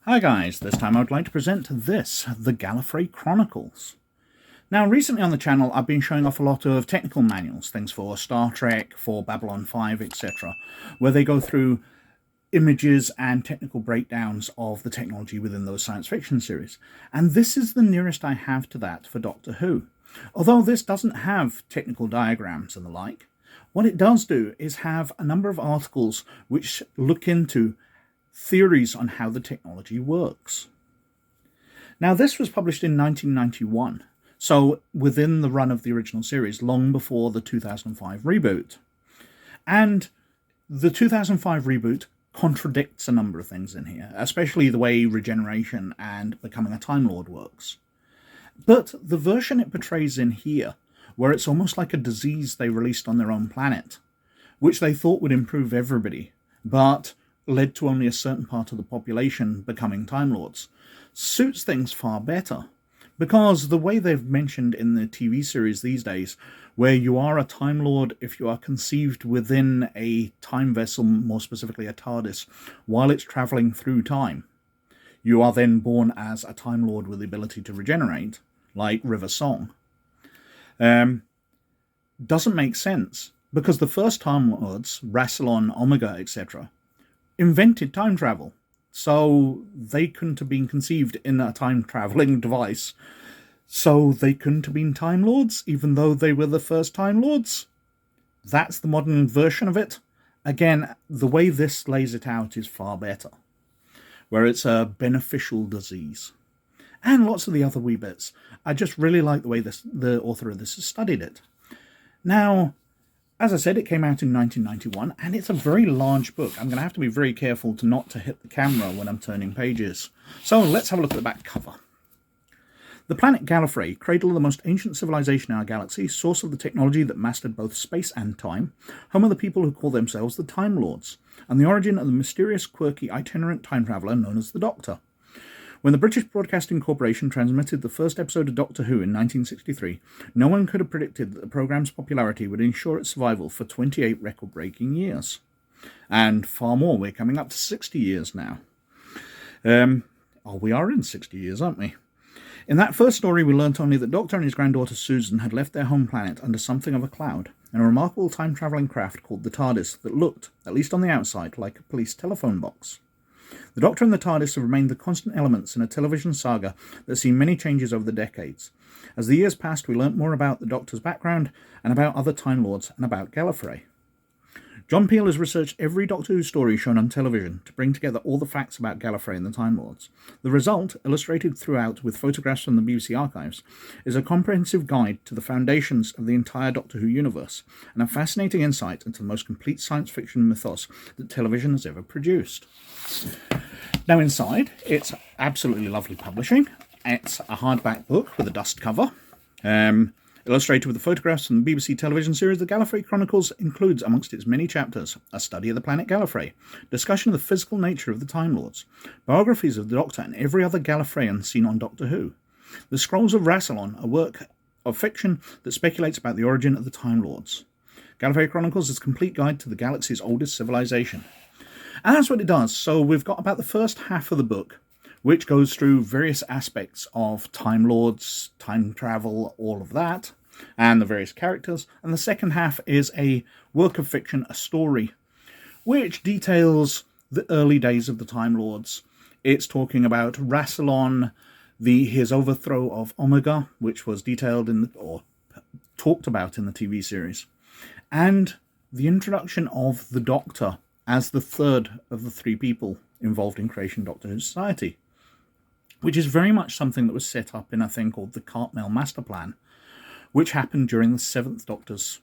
Hi guys, this time I would like to present this, the Gallifrey Chronicles. Now recently on the channel I've been showing off a lot of technical manuals, things for Star Trek, for Babylon 5, etc., where they go through images and technical breakdowns of the technology within those science fiction series. And this is the nearest I have to that for Doctor Who. Although this doesn't have technical diagrams and the like, what it does do is have a number of articles which look into theories on how the technology works. Now, this was published in 1991, so within the run of the original series, long before the 2005 reboot. And the 2005 reboot contradicts a number of things in here, especially the way regeneration and becoming a Time Lord works. But the version it portrays in here, where it's almost like a disease they released on their own planet, which they thought would improve everybody, but led to only a certain part of the population becoming Time Lords, suits things far better. Because the way they've mentioned in the TV series these days, where you are a Time Lord if you are conceived within a time vessel, more specifically a TARDIS, while it's travelling through time, you are then born as a Time Lord with the ability to regenerate, like River Song. Doesn't make sense, because the first Time Lords, Rassilon, Omega, etc., invented time travel, so they couldn't have been conceived in a time-travelling device, so they couldn't have been Time Lords, even though they were the first Time Lords. That's the modern version of it. Again, the way this lays it out is far better, where it's a beneficial disease. And lots of the other wee bits. I just really like the way the author of this has studied it. Now, as I said, it came out in 1991, and it's a very large book. I'm going to have to be very careful not to hit the camera when I'm turning pages. So let's have a look at the back cover. The planet Gallifrey, cradle of the most ancient civilization in our galaxy, source of the technology that mastered both space and time, home of the people who call themselves the Time Lords, and the origin of the mysterious, quirky, itinerant time traveller known as the Doctor. When the British Broadcasting Corporation transmitted the first episode of Doctor Who in 1963, no one could have predicted that the programme's popularity would ensure its survival for 28 record-breaking years. And far more, we're coming up to 60 years now. We are in 60 years, aren't we? In that first story, we learnt only that Doctor and his granddaughter Susan had left their home planet under something of a cloud, in a remarkable time-travelling craft called the TARDIS that looked, at least on the outside, like a police telephone box. The Doctor and the TARDIS have remained the constant elements in a television saga that's seen many changes over the decades. As the years passed, we learnt more about the Doctor's background, and about other Time Lords, and about Gallifrey. John Peel has researched every Doctor Who story shown on television to bring together all the facts about Gallifrey and the Time Lords. The result, illustrated throughout with photographs from the BBC archives, is a comprehensive guide to the foundations of the entire Doctor Who universe, and a fascinating insight into the most complete science fiction mythos that television has ever produced. Now inside, it's absolutely lovely publishing. It's a hardback book with a dust cover. Illustrated with the photographs from the BBC television series, the Gallifrey Chronicles includes, amongst its many chapters, a study of the planet Gallifrey, discussion of the physical nature of the Time Lords, biographies of the Doctor and every other Gallifreyan seen on Doctor Who, the Scrolls of Rassilon, a work of fiction that speculates about the origin of the Time Lords. Gallifrey Chronicles is a complete guide to the galaxy's oldest civilization. And that's what it does. So we've got about the first half of the book, which goes through various aspects of Time Lords, time travel, all of that, and the various characters. And the second half is a work of fiction, a story, which details the early days of the Time Lords. It's talking about Rassilon, his overthrow of Omega, which was detailed or talked about in the TV series, and the introduction of the Doctor as the third of the three people involved in creation Doctor Who Society, which is very much something that was set up in a thing called the Cartmel Master Plan, which happened during the Seventh Doctor's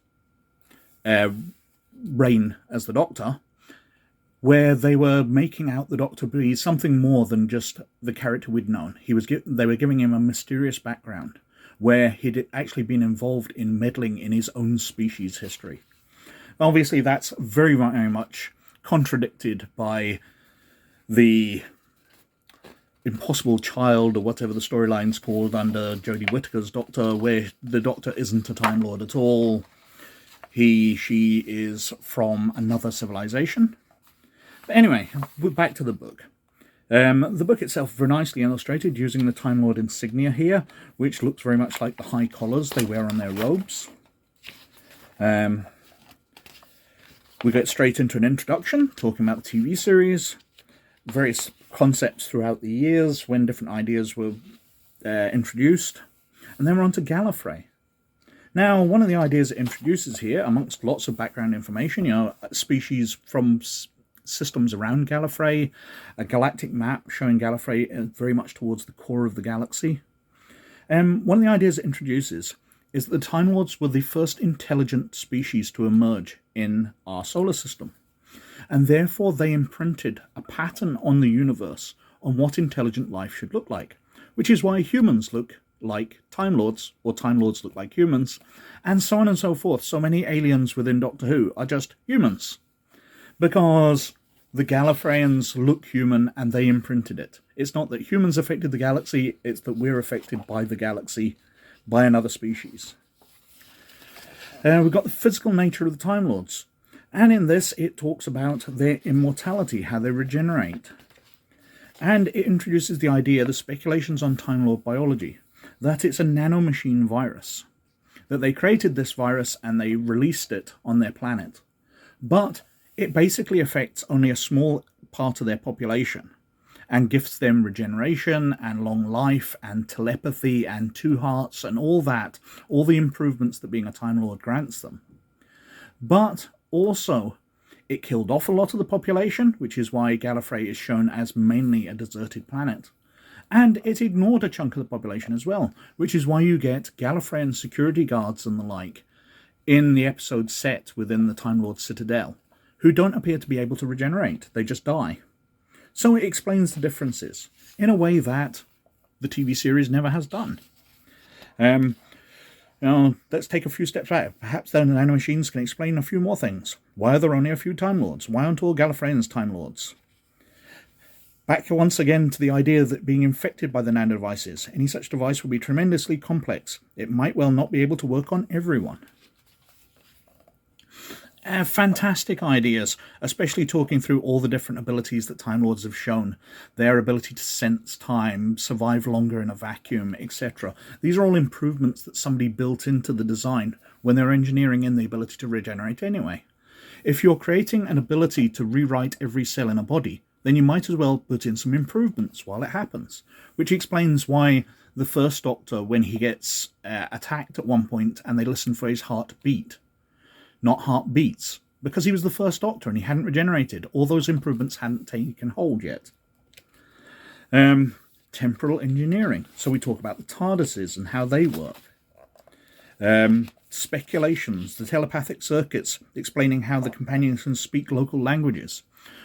reign as the Doctor, where they were making out the Doctor be something more than just the character we'd known. They were giving him a mysterious background, where he'd actually been involved in meddling in his own species' history. Obviously, that's very, very much contradicted by the Impossible Child, or whatever the storyline's called under Jodie Whittaker's Doctor, where the Doctor isn't a Time Lord at all. She is from another civilization. But anyway, we're back to the book. The book itself very nicely illustrated using the Time Lord insignia here, which looks very much like the high collars they wear on their robes. We get straight into an introduction, talking about the TV series, various concepts throughout the years when different ideas were introduced, and then we're on to Gallifrey. Now, one of the ideas it introduces here, amongst lots of background information, species from systems around Gallifrey, a galactic map showing Gallifrey very much towards the core of the galaxy. One of the ideas it introduces is that the Time Lords were the first intelligent species to emerge in our solar system, and therefore they imprinted a pattern on the universe on what intelligent life should look like, which is why humans look like Time Lords, or Time Lords look like humans, and so on and so forth. So many aliens within Doctor Who are just humans, because the Gallifreyans look human and they imprinted it. It's not that humans affected the galaxy, it's that we're affected by the galaxy, by another species. We've got the physical nature of the Time Lords, and in this it talks about their immortality, how they regenerate. And it introduces the idea, the speculations on Time Lord biology, that it's a nanomachine virus, that they created this virus and they released it on their planet. But it basically affects only a small part of their population and gifts them regeneration and long life and telepathy and two hearts and all that, all the improvements that being a Time Lord grants them. But also, it killed off a lot of the population, which is why Gallifrey is shown as mainly a deserted planet. And it ignored a chunk of the population as well, which is why you get Gallifreyan security guards and the like in the episode set within the Time Lord Citadel, who don't appear to be able to regenerate. They just die. So it explains the differences in a way that the TV series never has done. Let's take a few steps back. Perhaps the nanomachines can explain a few more things. Why are there only a few Time Lords? Why aren't all Gallifreyans Time Lords? Back once again to the idea that being infected by the nano devices, any such device will be tremendously complex. It might well not be able to work on everyone. Fantastic ideas, especially talking through all the different abilities that Time Lords have shown. Their ability to sense time, survive longer in a vacuum, etc. These are all improvements that somebody built into the design when they're engineering in the ability to regenerate anyway. If you're creating an ability to rewrite every cell in a body, then you might as well put in some improvements while it happens, which explains why the First Doctor, when he gets attacked at one point and they listen for his heartbeat, not heartbeats, because he was the First Doctor and he hadn't regenerated. All those improvements hadn't taken hold yet. Temporal engineering. So we talk about the TARDISes and how they work. Speculations, the telepathic circuits, explaining how the companions can speak local languages.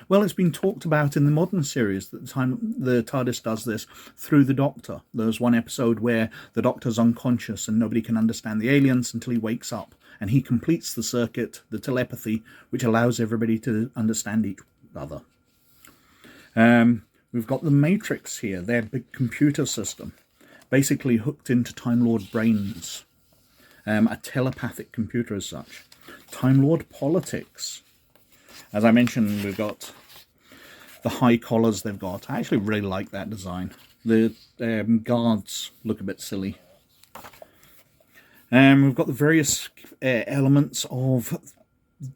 Well, it's been talked about in the modern series that the TARDIS does this through the Doctor. There's one episode where the Doctor's unconscious and nobody can understand the aliens until he wakes up, and he completes the circuit, the telepathy, which allows everybody to understand each other. We've got the Matrix here, their big computer system, basically hooked into Time Lord brains. A telepathic computer as such. Time Lord politics. As I mentioned, we've got the high collars they've got. I actually really like that design. The guards look a bit silly. We've got the various elements of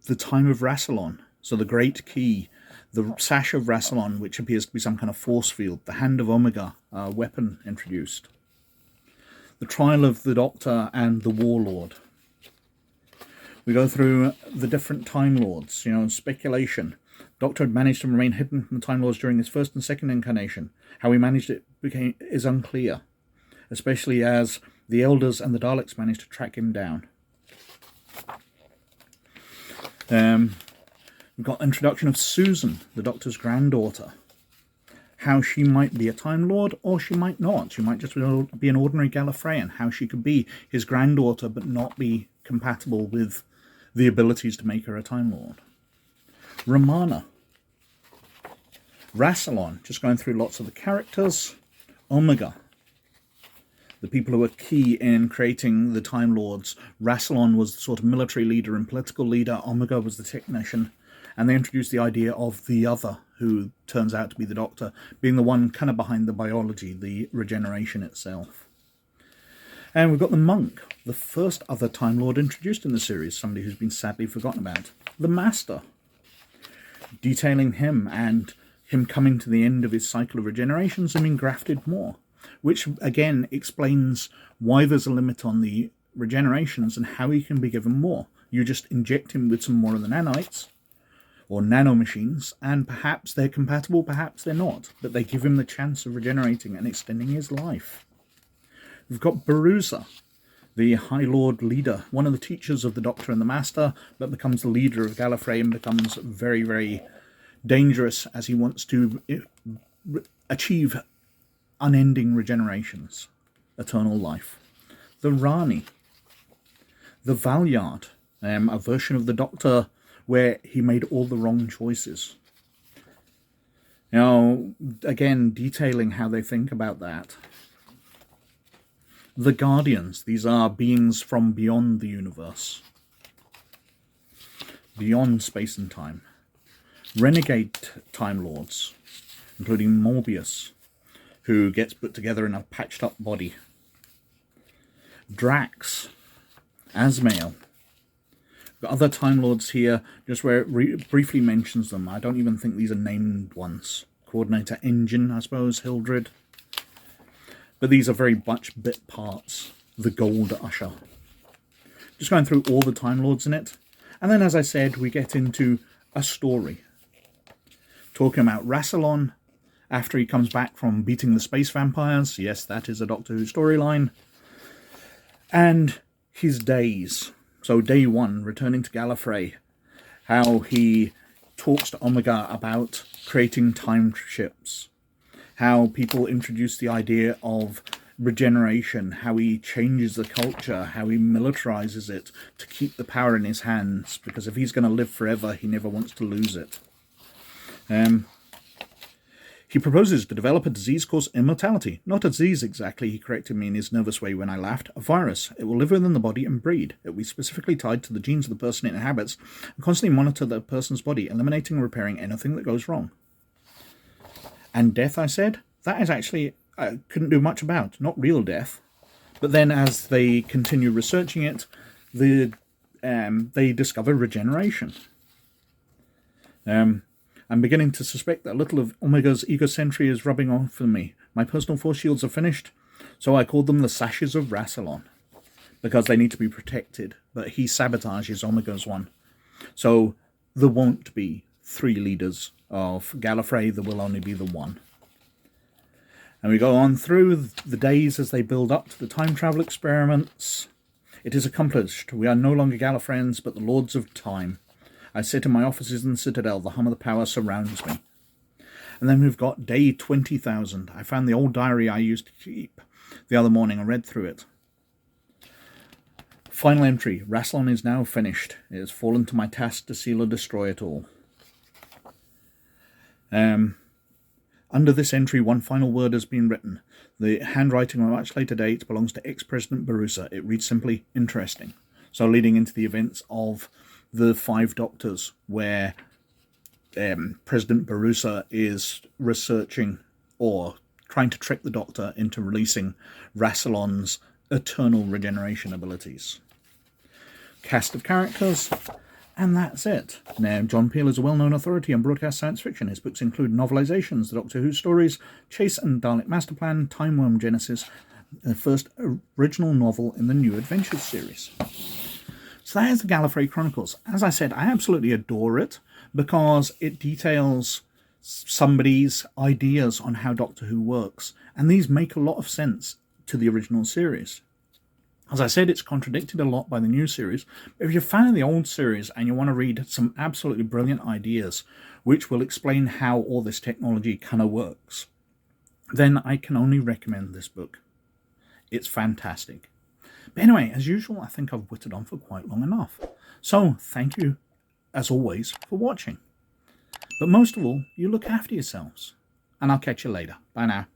the time of Rassilon. So the Great Key, the sash of Rassilon, which appears to be some kind of force field, the Hand of Omega, weapon introduced. The trial of the Doctor and the Warlord. We go through the different Time Lords, speculation. Doctor had managed to remain hidden from the Time Lords during his first and second incarnation. How he managed it is unclear, especially as the Elders and the Daleks managed to track him down. We've got introduction of Susan, the Doctor's granddaughter. How she might be a Time Lord, or she might not. She might just be an ordinary Gallifreyan. How she could be his granddaughter, but not be compatible with the abilities to make her a Time Lord. Romana. Rassilon, just going through lots of the characters. Omega, the people who were key in creating the Time Lords. Rassilon was the sort of military leader and political leader. Omega was the technician. And they introduce the idea of the other, who turns out to be the Doctor, being the one kind of behind the biology, the regeneration itself. And we've got the monk, the first other Time Lord introduced in the series, somebody who's been sadly forgotten about. The Master, detailing him and him coming to the end of his cycle of regenerations and being grafted more, which again explains why there's a limit on the regenerations and how he can be given more. You just inject him with some more of the nanites, or nanomachines, and perhaps they're compatible, perhaps they're not, but they give him the chance of regenerating and extending his life. We've got Barusa, the High Lord leader, one of the teachers of the Doctor and the Master, but becomes the leader of Gallifrey and becomes very, very dangerous as he wants to achieve unending regenerations, eternal life. The Rani, the Valyard, a version of the Doctor where he made all the wrong choices. Now, again, detailing how they think about that. The Guardians, these are beings from beyond the universe, beyond space and time. Renegade Time Lords, including Morbius, who gets put together in a patched up body. Drax, Asmael. Got other Time Lords here, just where it briefly mentions them. I don't even think these are named ones. Coordinator Engine, I suppose, Hildred. But these are very much bit parts. The Gold Usher. Just going through all the Time Lords in it. And then, as I said, we get into a story. Talking about Rassilon, after he comes back from beating the space vampires. Yes, that is a Doctor Who storyline. And his days. So day one, returning to Gallifrey. How he talks to Omega about creating time ships. How people introduce the idea of regeneration. How he changes the culture. How he militarizes it to keep the power in his hands. Because if he's going to live forever, he never wants to lose it. He proposes to develop a disease called immortality. Not a disease exactly, he corrected me in his nervous way when I laughed. A virus. It will live within the body and breed. It will be specifically tied to the genes of the person it inhabits and constantly monitor the person's body, eliminating and repairing anything that goes wrong. And death, I said? That is actually, I couldn't do much about. Not real death. But then as they continue researching it, they discover regeneration. I'm beginning to suspect that a little of Omega's egocentry is rubbing off on me. My personal force shields are finished, so I called them the Sashes of Rassilon, because they need to be protected, but he sabotages Omega's one. So there won't be 3 leaders of Gallifrey, there will only be the one. And we go on through the days as they build up to the time travel experiments. It is accomplished. We are no longer Gallifreyans, but the Lords of Time. I sit in my offices in the Citadel. The hum of the power surrounds me. And then we've got day 20,000. I found the old diary I used to keep the other morning and read through it. Final entry. Rassilon is now finished. It has fallen to my task to seal or destroy it all. Under this entry, one final word has been written. The handwriting on a much later date belongs to ex-President Barusa. It reads simply, interesting. So leading into the events of the 5 Doctors, where President Barusa is researching or trying to trick the Doctor into releasing Rassilon's eternal regeneration abilities. Cast of characters, and that's it. Now, John Peel is a well-known authority on broadcast science fiction. His books include novelizations, the Doctor Who stories, Chase and Dalek Masterplan, Time Worm Genesis, the first original novel in the New Adventures series. So that is the Gallifrey Chronicles. As I said, I absolutely adore it because it details somebody's ideas on how Doctor Who works. And these make a lot of sense to the original series. As I said, it's contradicted a lot by the new series. But if you're a fan of the old series and you want to read some absolutely brilliant ideas which will explain how all this technology kind of works, then I can only recommend this book. It's fantastic. But anyway, as usual, I think I've whittled on for quite long enough. So, thank you, as always, for watching. But most of all, you look after yourselves. And I'll catch you later. Bye now.